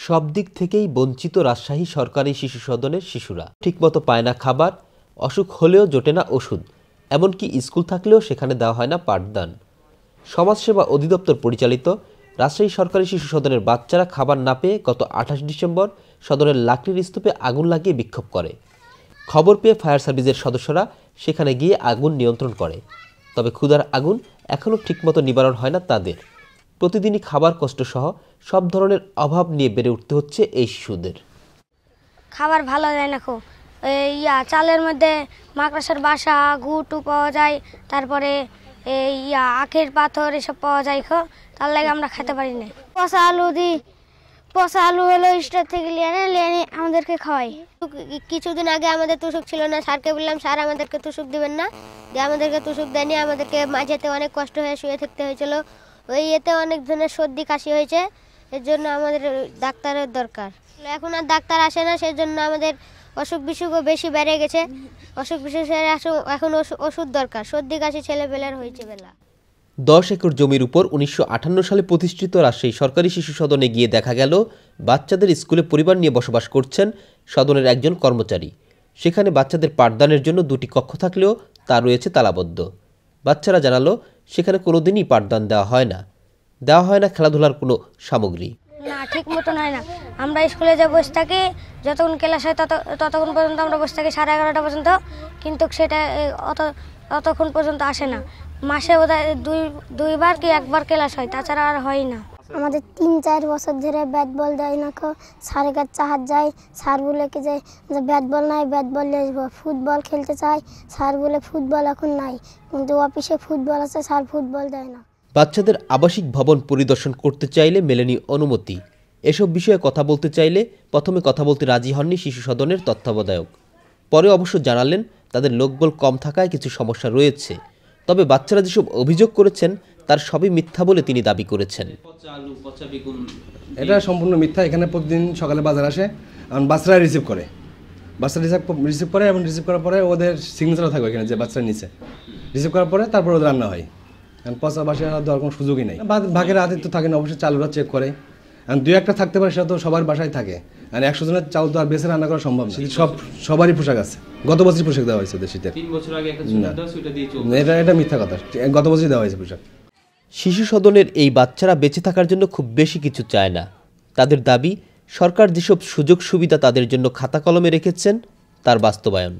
সব দিক থেকেই বঞ্চিত রাজশাহী সরকারি শিশু সদনের শিশুরা। ঠিকমতো পায় না খাবার, অসুখ হলেও জোটে না ওষুধ, এমনকি স্কুল থাকলেও সেখানে দেওয়া হয় না পাঠদান। সমাজসেবা অধিদপ্তর পরিচালিত রাজশাহী সরকারি শিশু সদনের বাচ্চারা খাবার না পেয়ে গত 28 ডিসেম্বর সদরের লাকড়ির স্তূপে আগুন লাগিয়ে বিক্ষোভ করে। খবর পেয়ে ফায়ার সার্ভিসের সদস্যরা সেখানে গিয়ে আগুন নিয়ন্ত্রণ করে। তবে ক্ষুধার আগুন এখনও ঠিকমতো নিবারণ হয় না তাদের। প্রতিদিনই খাবার কষ্টসহ সব ধরনের অভাব নিয়ে বেড়ে উঠতে হচ্ছে এই শিশুদের। খাবার ভালো যায় না, খুব চালের মধ্যে মাকড়সার বাসা, গুটু পাওয়া যায়, তারপরে আখের পাথর এসব পাওয়া যায়, তার লাগে আমরা খেতে পারি না। পচা আলু হলো স্টোর থেকে নিয়ে আমাদেরকে খাওয়াই। কিছুদিন আগে আমাদের তুষক ছিল না, স্যারকে বললাম স্যার আমাদেরকে তুষক দিবেন না, দিয়ে আমাদেরকে তুষক দেয়নি। আমাদেরকে মাঝেতে অনেক কষ্ট হয়ে শুয়ে থাকতে হয়েছিল। ওই এতে অনেক ধরনের সর্দি কাশি হয়েছে, এর জন্য আমাদের ডাক্তারের দরকার। এখন আর ডাক্তার আসে না, সেই জন্য আমাদের অসুখ বিসুখও বেশি বেড়ে গেছে। অসুখ বিসুখের এখন ওষুধ দরকার, সর্দি কাশি ছেলেবেলার হয়েছে বেলা। 10 একর জমির উপর 1958 সালে প্রতিষ্ঠিত রাজশাহী সরকারি শিশু সদনে গিয়ে দেখা গেল বাচ্চাদের স্কুলে পরিবার নিয়ে বসবাস করছেন সদনের একজন কর্মচারী। সেখানে বাচ্চাদের পাঠদানের জন্য 2টি কক্ষ থাকলেও তা রয়েছে তালাবদ্ধ। বাচ্চারা জানালো সেখানে কোনোদিনই পাঠদান দেওয়া হয় না খেলাধুলার কোনো সামগ্রী। না, ঠিক মতন হয় না। আমরা স্কুলে যে বসে থাকি, যতক্ষণ ক্লাস হয় ততক্ষণ পর্যন্ত আমরা বসে থাকি 11:30 পর্যন্ত, কিন্তু সেটা অতক্ষণ পর্যন্ত আসে না। মাসে বোধহয় দুইবার কি একবার ক্লাস হয়, তাছাড়া আর হয় না। আমাদের 3-4 বছর ধরে ব্যাট বল দেয় না, স্যারের কাছে চাহাত যায়। স্যার বলে কি যে ব্যাট বল নাই, ব্যাট বল নিয়ে আসবো। ফুটবল খেলতে চাই, স্যার বলে ফুটবল এখন নাই, কিন্তু অফিসে ফুটবল আছে, স্যার ফুটবল দেয় না। বাচ্চাদের আবাসিক ভবন পরিদর্শন করতে চাইলে মেলেনি অনুমতি। এসব বিষয়ে কথা বলতে চাইলে প্রথমে কথা বলতে রাজি হননি শিশু সদনের তত্ত্বাবধায়ক। পরে অবশ্য জানালেন তাদের লোকবল কম থাকায় কিছু সমস্যা রয়েছে। তবে বাচ্চারা যেসব অভিযোগ করেছেন তার সবই মিথ্যা বলে তিনি দাবি করেছেন। এটা সম্পূর্ণ মিথ্যা। এখানে প্রতিদিন সকালে বাজার আসে, বাচ্চারা রিসিভ করে এবং রিসিভ করার পরে ওদের সিগনেচারও থাকবে এখানে যে বাচ্চারা নিচে রিসিভ করার পরে তারপর ওদের রান্না হয়। কারণ পচা বাসা দেওয়ার কোনো সুযোগই নেই। ভাগের আদিত্য থাকে না, অবশ্যই চালুরা চেক করে। কারণ 2-1টা থাকতে পারে, সেটা তো সবার বাসায় থাকে। আর 100 জনের চাল তো আর বেছে রান্না করা সম্ভব না। সবারই পোশাক আছে। গত বছরই পোশাক দেওয়া হয়েছে ওদের শীতের। 3 বছর আগে এটা মিথ্যা কথা। গত বছরই দেওয়া হয়েছে পোশাক। শিশু সদনের এই বাচ্চারা বেঁচে থাকার জন্য খুব বেশি কিছু চায় না। তাদের দাবি সরকার যেসব সুযোগ সুবিধা তাদের জন্য খাতা কলমে রেখেছেন তার বাস্তবায়ন।